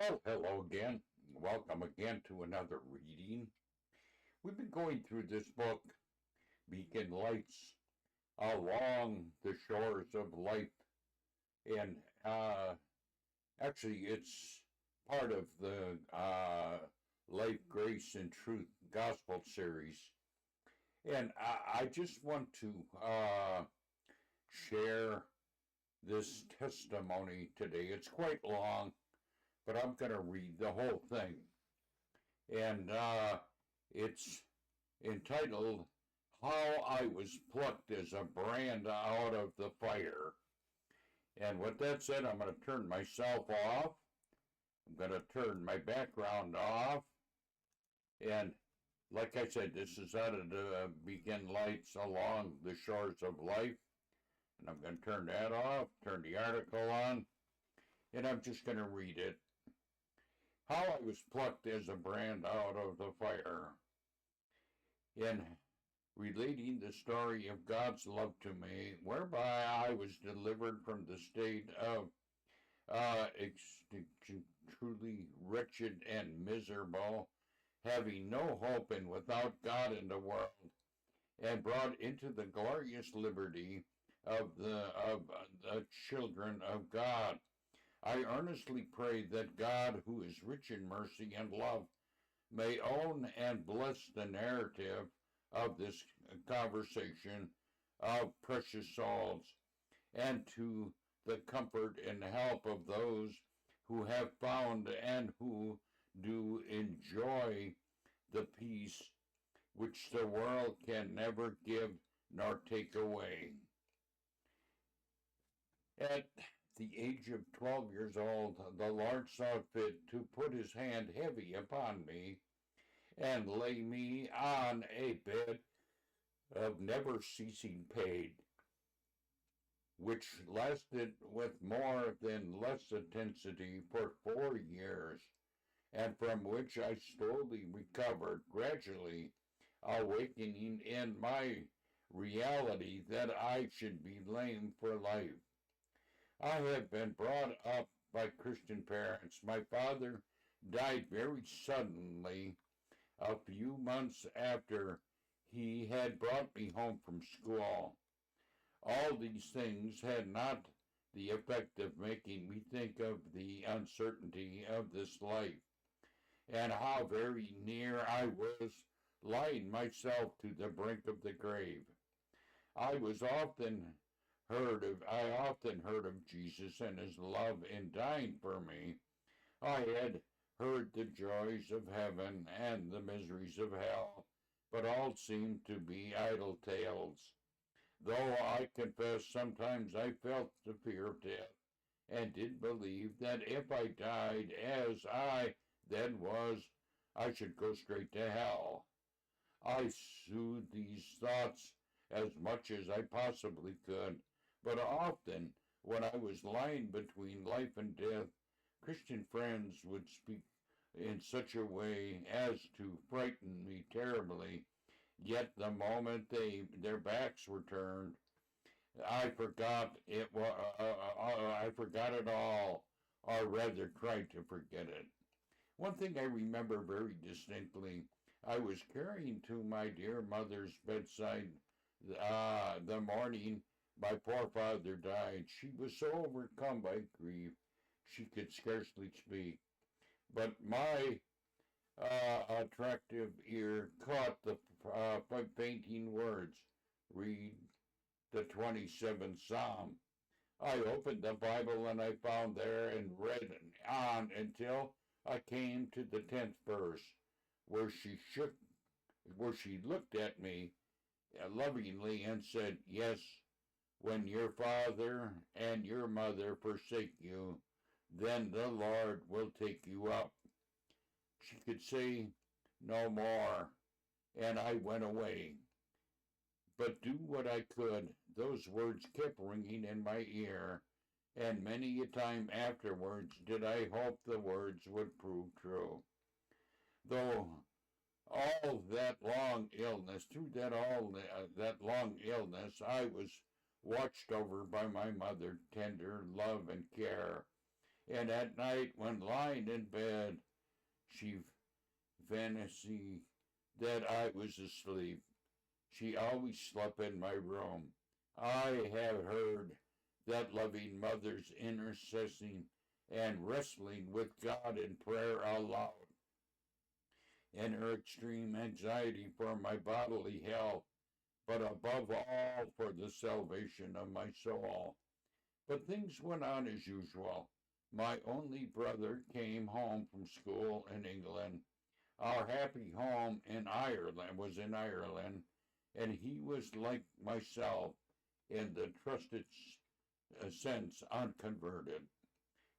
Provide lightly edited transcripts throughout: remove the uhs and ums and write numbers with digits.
Well, hello again. Welcome again to another reading. We've been going through this book, Beacon Lights, Along the Shores of Life. And actually, it's part of the Life, Grace, and Truth Gospel series. And I just want to share this testimony today. It's quite long, but I'm going to read the whole thing. And it's entitled How I Was Plucked as a Brand Out of the Fire. And with that said, I'm going to turn myself off. I'm going to turn my background off. And like I said, this is out of the Beacon Lights Along the Shores of Life. And I'm going to turn that off, turn the article on, and I'm just going to read it. How I was plucked as a brand out of the fire. In relating the story of God's love to me, whereby I was delivered from the state of extinction, truly wretched and miserable, having no hope and without God in the world, and brought into the glorious liberty of the children of God. I earnestly pray that God, who is rich in mercy and love, may own and bless the narrative of this conversation of precious souls, and to the comfort and help of those who have found and who do enjoy the peace which the world can never give nor take away. At the age of 12 years old, the Lord saw fit to put his hand heavy upon me and lay me on a bed of never-ceasing pain, which lasted with more than less intensity for 4 years, and from which I slowly recovered, gradually awakening in my reality that I should be lame for life. I have been brought up by Christian parents. My father died very suddenly a few months after he had brought me home from school. All these things had not the effect of making me think of the uncertainty of this life, and how very near I was lying myself to the brink of the grave. I often heard of Jesus and his love in dying for me. I had heard the joys of heaven and the miseries of hell, but all seemed to be idle tales. Though I confess sometimes I felt the fear of death, and did believe that if I died as I then was, I should go straight to hell. I soothed these thoughts as much as I possibly could, but often, when I was lying between life and death, Christian friends would speak in such a way as to frighten me terribly. Yet the moment their backs were turned, I forgot it. I forgot it all, or rather tried to forget it. One thing I remember very distinctly: I was carrying to my dear mother's bedside the morning my poor father died. She was so overcome by grief she could scarcely speak. But my attractive ear caught the fainting words, "Read the 27th Psalm." I opened the Bible and I found there and read on until I came to the 10th verse, where she looked at me lovingly and said, "Yes, when your father and your mother forsake you, then the Lord will take you up." She could say no more, and I went away. But do what I could, those words kept ringing in my ear, and many a time afterwards did I hope the words would prove true. Though all that long illness, through that long illness, I was watched over by my mother, tender love and care, and at night when lying in bed, she fancied that I was asleep. She always slept in my room. I have heard that loving mother's intercessing and wrestling with God in prayer aloud, and her extreme anxiety for my bodily health, but above all for the salvation of my soul. But things went on as usual. My only brother came home from school in England. Our happy home in Ireland was in Ireland, and he was like myself in the trusted sense unconverted.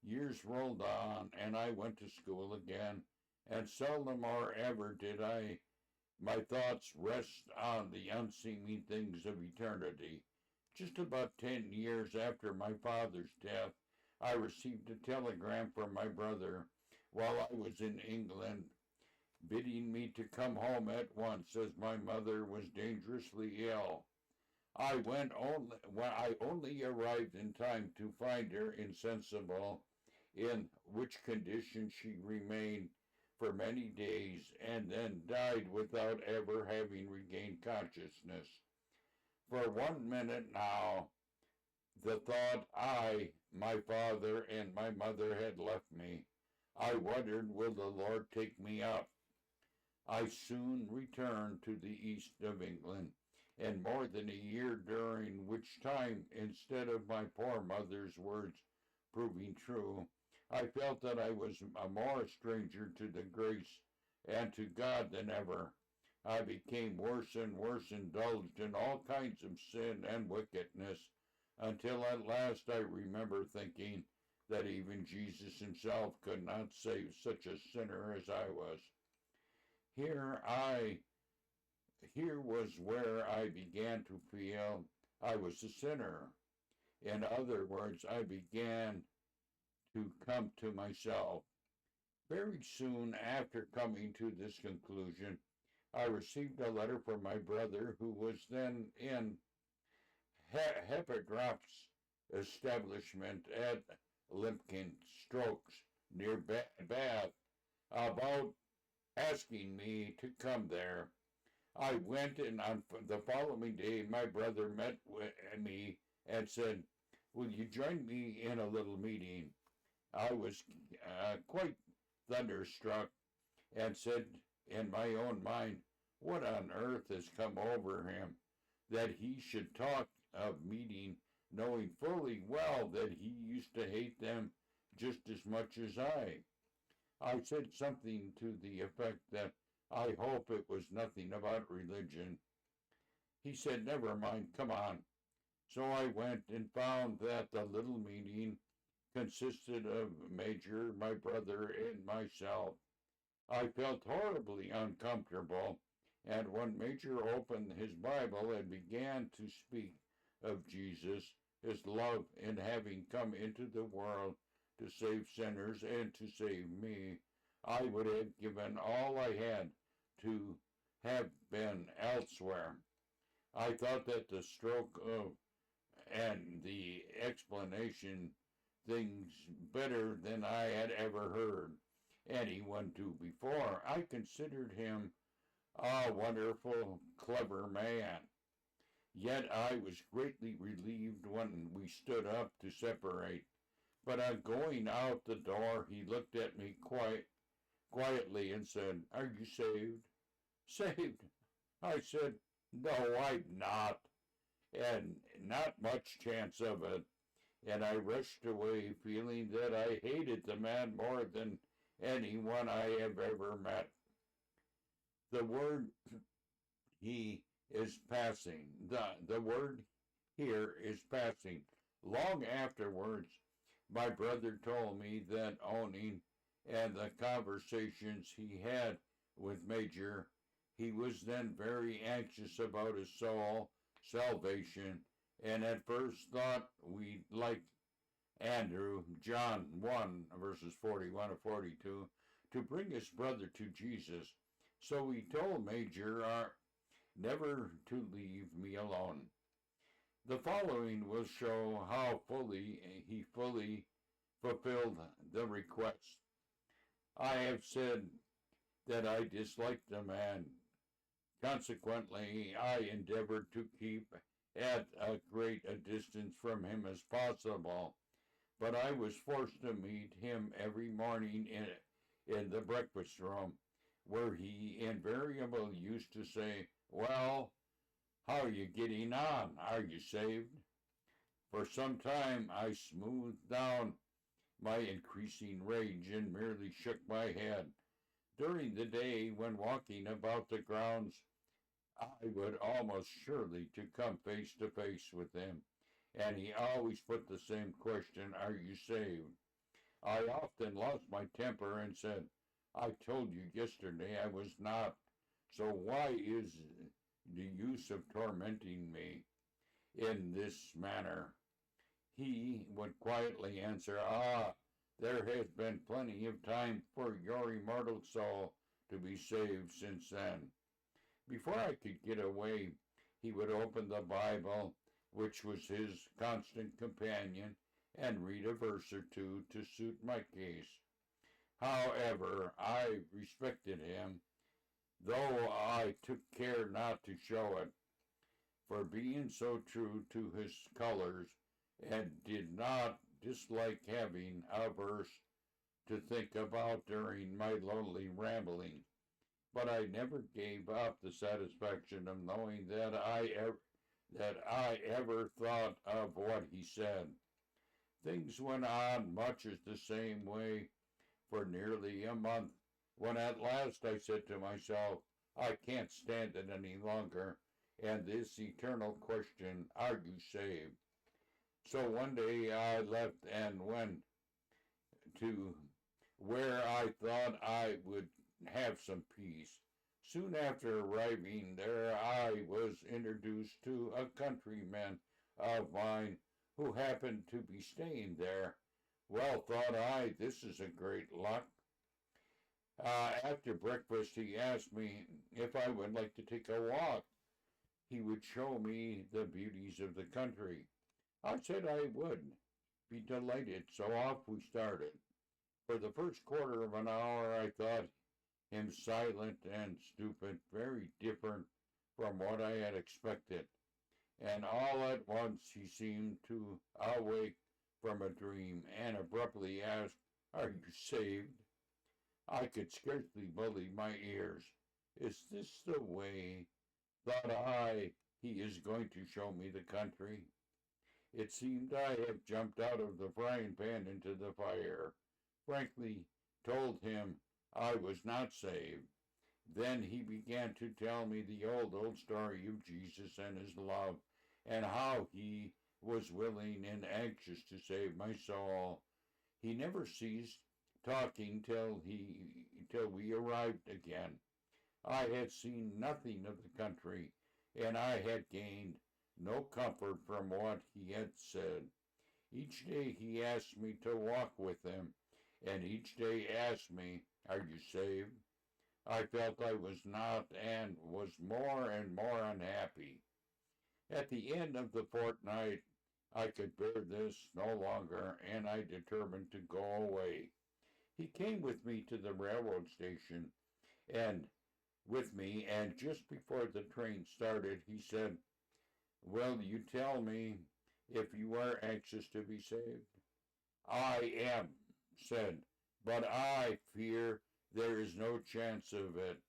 Years rolled on, and I went to school again, and seldom or ever did my thoughts rest on the unseemly things of eternity. Just about 10 years after my father's death, I received a telegram from my brother while I was in England, bidding me to come home at once as my mother was dangerously ill. I only arrived in time to find her insensible, in which condition she remained for many days and then died without ever having regained consciousness. For 1 minute now, the thought my father, and my mother had left me. I wondered, will the Lord take me up? I soon returned to the east of England, and more than a year, during which time, instead of my poor mother's words proving true, I felt that I was a more stranger to the grace and to God than ever. I became worse and worse indulged in all kinds of sin and wickedness, until at last I remember thinking that even Jesus himself could not save such a sinner as I was. Here was where I began to feel I was a sinner. In other words, I began to come to myself. Very soon after coming to this conclusion, I received a letter from my brother, who was then in Heppagraph's establishment at Limpkin Strokes near Bath, about asking me to come there. I went, and on the following day my brother met me and said, "Will you join me in a little meeting?" I was quite thunderstruck and said in my own mind, "What on earth has come over him that he should talk of meeting, knowing fully well that he used to hate them just as much as I?" I said something to the effect that I hope it was nothing about religion. He said, "Never mind, come on." So I went and found that the little meeting consisted of Major, my brother, and myself. I felt horribly uncomfortable, and when Major opened his Bible and began to speak of Jesus, his love in having come into the world to save sinners and to save me, I would have given all I had to have been elsewhere. I thought that the stroke of and the explanation things better than I had ever heard anyone do before. I considered him a wonderful, clever man. Yet I was greatly relieved when we stood up to separate. But on going out the door, he looked at me quietly and said, "Are you saved?" "Saved?" I said, "No, I'm not, and not much chance of it." And I rushed away, feeling that I hated the man more than anyone I have ever met. The word he is passing. The word here is passing. Long afterwards, my brother told me that owning and the conversations he had with Major, he was then very anxious about his soul salvation, and at first thought we, like Andrew, John 1, verses 41 to 42, to bring his brother to Jesus. So he told Major never to leave me alone. The following will show how fully fulfilled the request. I have said that I disliked the man. Consequently, I endeavored to keep at as great a distance from him as possible, but I was forced to meet him every morning in the breakfast room, where he invariably used to say, "Well, how are you getting on? Are you saved?" For some time I smoothed down my increasing rage and merely shook my head. During the day, when walking about the grounds, I would almost surely to come face to face with him, and he always put the same question, "Are you saved?" I often lost my temper and said, "I told you yesterday I was not, so why is the use of tormenting me in this manner?" He would quietly answer, "There has been plenty of time for your immortal soul to be saved since then." Before I could get away, he would open the Bible, which was his constant companion, and read a verse or two to suit my case. However, I respected him, though I took care not to show it, for being so true to his colors, and did not dislike having a verse to think about during my lonely rambling. But I never gave up the satisfaction of knowing that I ever thought of what he said. Things went on much as the same way for nearly a month, when at last I said to myself, "I can't stand it any longer, and this eternal question, are you saved?" So one day I left and went to where I thought I would have some peace. Soon after arriving there, I was introduced to a countryman of mine who happened to be staying there. Well, thought I, this is a great luck. After breakfast, he asked me if I would like to take a walk. He would show me the beauties of the country. I said I would be delighted, so off we started. For the first quarter of an hour, I thought him silent and stupid, very different from what I had expected. And all at once he seemed to awake from a dream and abruptly asked, "Are you saved?" I could scarcely believe my ears. Is this the way, thought I, he is going to show me the country? It seemed I had jumped out of the frying pan into the fire. Frankly told him I was not saved. Then he began to tell me the old story of Jesus and his love, and how he was willing and anxious to save my soul. He never ceased talking till we arrived again. I had seen nothing of the country, and I had gained no comfort from what he had said. Each day he asked me to walk with him, and each day asked me, "Are you saved?" I felt I was not, and was more and more unhappy. At the end of the fortnight, I could bear this no longer, and I determined to go away. He came with me to the railroad station, and just before the train started, he said, "Will you tell me if you are anxious to be saved?" "I am," said, "but I fear there is no chance of it."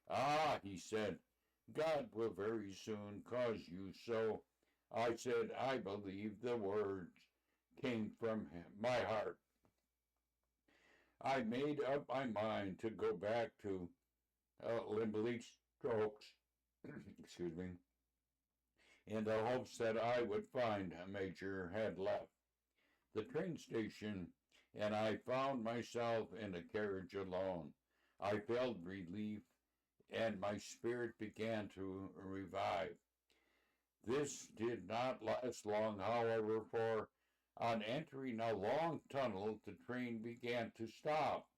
"Ah," he said, "God will very soon cause you so." I said I believed the words came from my heart. I made up my mind to go back to Limbley Strokes, excuse me, in the hopes that I would find a Major had left the train station, and I found myself in a carriage alone. I felt relief, and my spirit began to revive. This did not last long, however, for on entering a long tunnel, the train began to stop.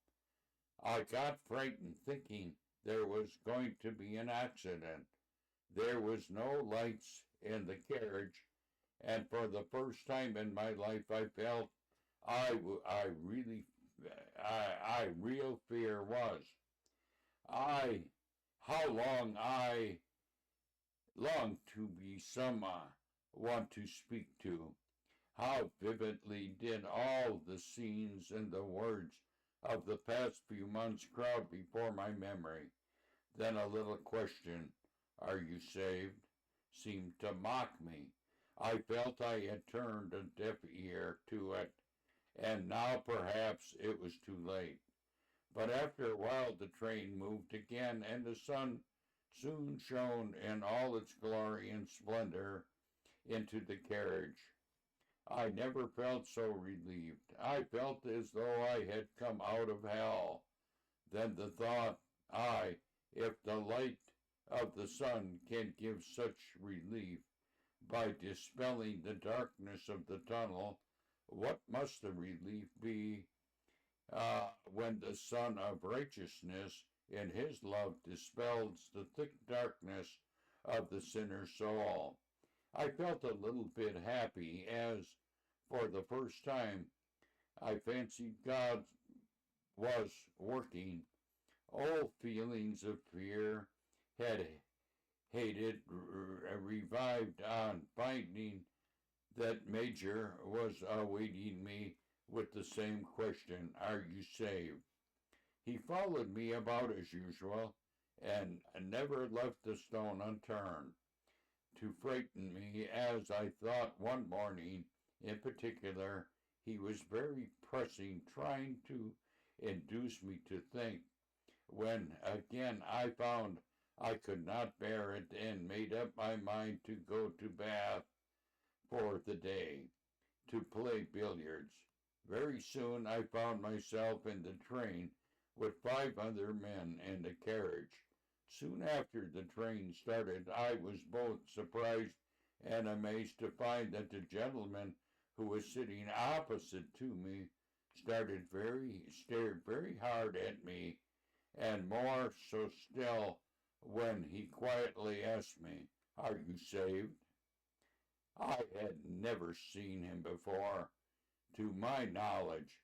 I got frightened, thinking there was going to be an accident. There was no lights in the carriage, and for the first time in my life I felt real fear was. How long I longed to be someone to speak to. How vividly did all the scenes and the words of the past few months crowd before my memory. Then a little question, "Are you saved?" seemed to mock me. I felt I had turned a deaf ear to it, and now perhaps it was too late. But after a while the train moved again, and the sun soon shone in all its glory and splendor into the carriage. I never felt so relieved. I felt as though I had come out of hell. Then the thought, if the light of the sun can give such relief by dispelling the darkness of the tunnel, what must the relief be when the Sun of Righteousness in his love dispels the thick darkness of the sinner's soul? I felt a little bit happy as, for the first time, I fancied God was working. Old feelings of fear had revived on finding that Major was awaiting me with the same question, "Are you saved?" He followed me about as usual and never left a stone unturned to frighten me, as I thought one morning in particular he was very pressing, trying to induce me to think, when again I found I could not bear it and made up my mind to go to Bath for the day, to play billiards. Very soon I found myself in the train with 5 other men in the carriage. Soon after the train started, I was both surprised and amazed to find that the gentleman who was sitting opposite to me stared very hard at me, and more so still when he quietly asked me, "Are you saved?" I had never seen him before. To my knowledge,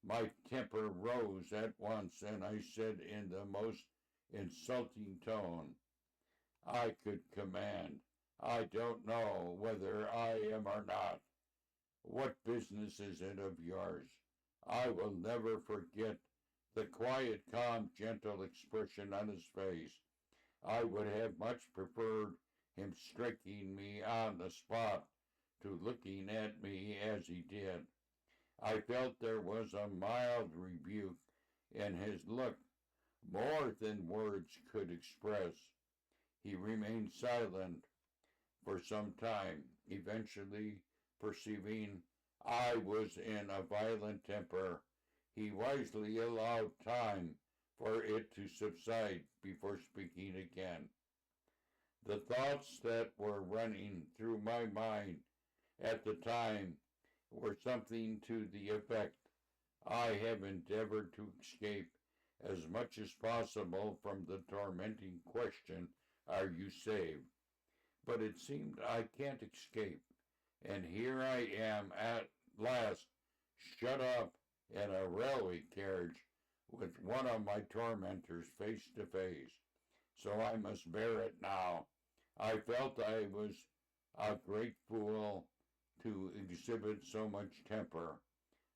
my temper rose at once, and I said in the most insulting tone I could command, "I don't know whether I am or not. What business is it of yours?" I will never forget the quiet, calm, gentle expression on his face. I would have much preferred him striking me on the spot to looking at me as he did. I felt there was a mild rebuke in his look, more than words could express. He remained silent for some time, eventually perceiving I was in a violent temper. He wisely allowed time for it to subside before speaking again. The thoughts that were running through my mind at the time were something to the effect, "I have endeavored to escape as much as possible from the tormenting question, 'Are you saved?' But it seemed I can't escape, and here I am at last shut up in a railway carriage with one of my tormentors face to face. So I must bear it now." I felt I was a great fool to exhibit so much temper.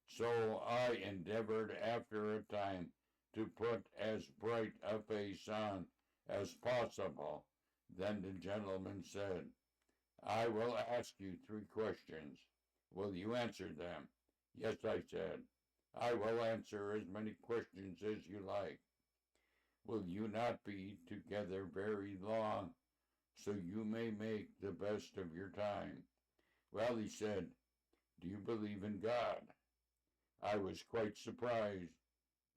So I endeavored after a time to put as bright a face on as possible. Then the gentleman said, "I will ask you 3 questions. Will you answer them?" "Yes," I said. "I will answer as many questions as you like." "Will you not be together very long, so you may make the best of your time?" "Well," he said, "do you believe in God?" I was quite surprised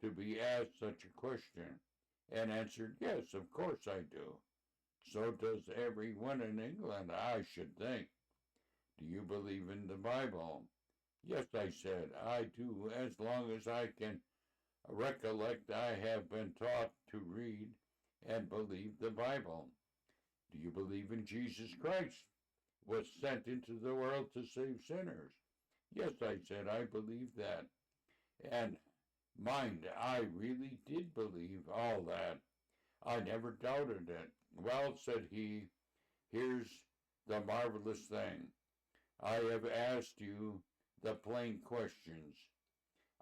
to be asked such a question, and answered, "Yes, of course I do. So does everyone in England, I should think." "Do you believe in the Bible?" "Yes," I said, "I do, as long as I can recollect. I have been taught to read and believe the Bible." "Do you believe in Jesus Christ was sent into the world to save sinners?" Yes, I said, I believe that. And mind, I really did believe all that. I never doubted it. Well, said he, here's the marvelous thing. I have asked you the plain questions.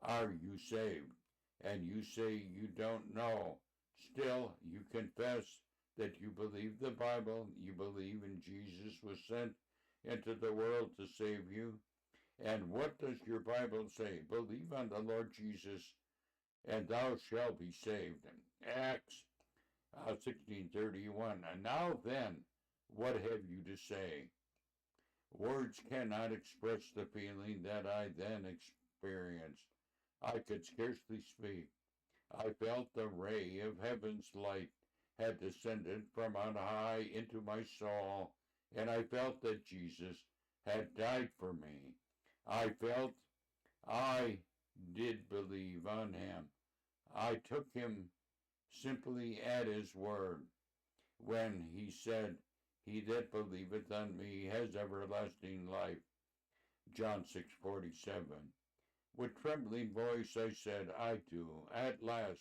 Are you saved? And you say you don't know. Still, you confess that you believe the Bible, you believe in Jesus was sent into the world to save you. And what does your Bible say? Believe on the Lord Jesus, and thou shalt be saved. Acts 16:31. And now then, what have you to say? Words cannot express the feeling that I then experienced. I could scarcely speak. I felt the ray of heaven's light had descended from on high into my soul, and I felt that Jesus had died for me. I felt I did believe on him. I took him simply at his word when he said, he that believeth on me has everlasting life. John 6:47. With trembling voice I said, I do. At last,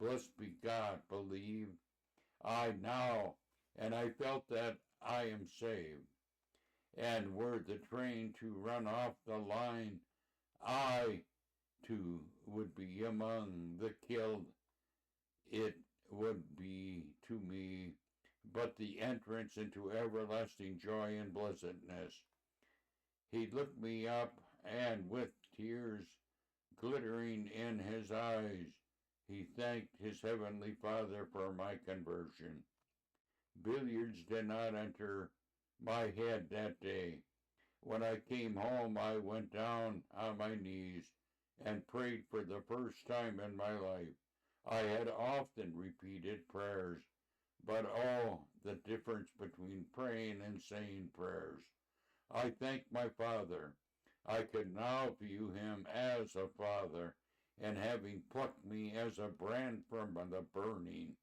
blessed be God, believe I now, and I felt that I am saved. And were the train to run off the line, I too would be among the killed. It would be to me but the entrance into everlasting joy and blessedness. He looked me up, and with tears glittering in his eyes, he thanked his heavenly Father for my conversion. Billiards did not enter my head that day. When I came home, I went down on my knees and prayed for the first time in my life. I had often repeated prayers, but oh, the difference between praying and saying prayers. I thanked my Father. I could now view him as a father, and having plucked me as a brand from the burning,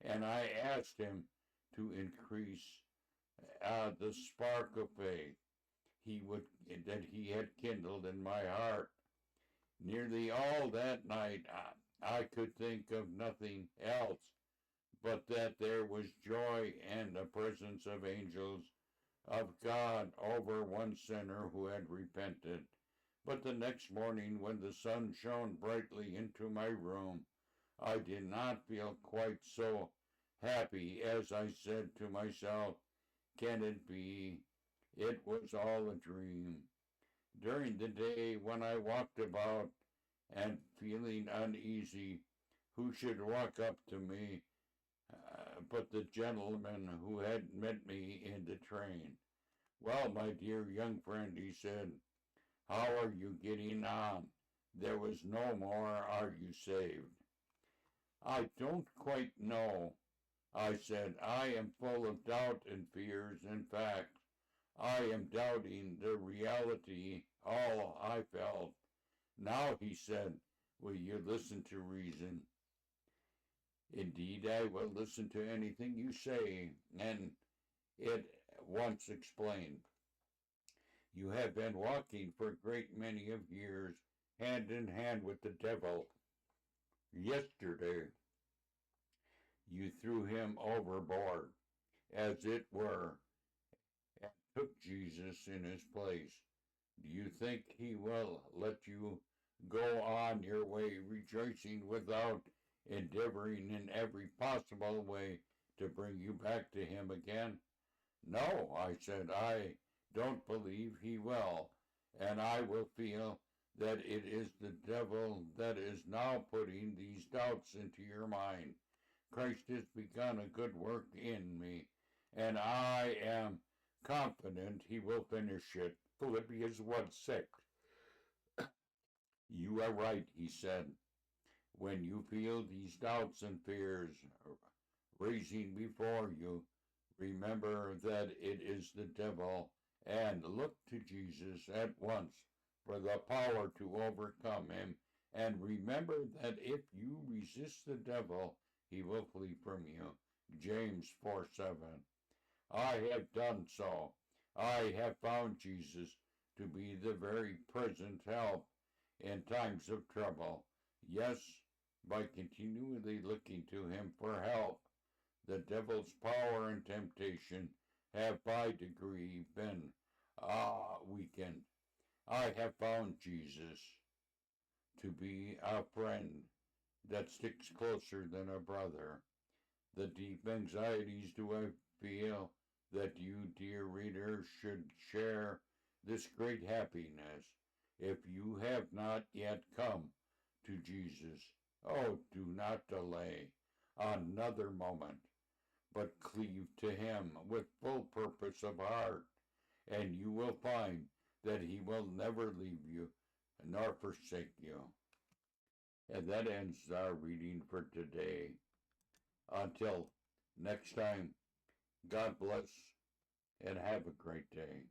and I asked him to increase the spark of faith that he had kindled in my heart. Nearly all that night I could think of nothing else but that there was joy and the presence of angels of God over one sinner who had repented. But the next morning, when the sun shone brightly into my room, I did not feel quite so happy as I said to myself, can it be? It was all a dream. During the day, when I walked about and feeling uneasy, who should walk up to me but the gentleman who had met me in the train. Well, my dear young friend, he said, how are you getting on? There was no more, are you saved? I don't quite know, I said. I am full of doubt and fears. In fact, I am doubting the reality, all I felt. Now, he said, will you listen to reason? Indeed, I will listen to anything you say, and it once explained. You have been walking for a great many of years, hand in hand with the devil. Yesterday, you threw him overboard, as it were, and took Jesus in his place. Do you think he will let you go on your way rejoicing without endeavoring in every possible way to bring you back to him again? No, I said, I don't believe he will, and I will feel that it is the devil that is now putting these doubts into your mind. Christ has begun a good work in me, and I am confident he will finish it. Philippians 1:6. You are right, he said. When you feel these doubts and fears raising before you, remember that it is the devil, and look to Jesus at once for the power to overcome him. And remember that if you resist the devil, he will flee from you. James 4:7. I have done so. I have found Jesus, to be the very present help in times of trouble. Yes, by continually looking to him for help, the devil's power and temptation have by degree been weakened. I have found Jesus to be a friend that sticks closer than a brother. The deep anxieties do I feel that you, dear reader, should share this great happiness. If you have not yet come to Jesus, oh, do not delay another moment, but cleave to him with full purpose of heart, and you will find that he will never leave you nor forsake you. And that ends our reading for today. Until next time, God bless and have a great day.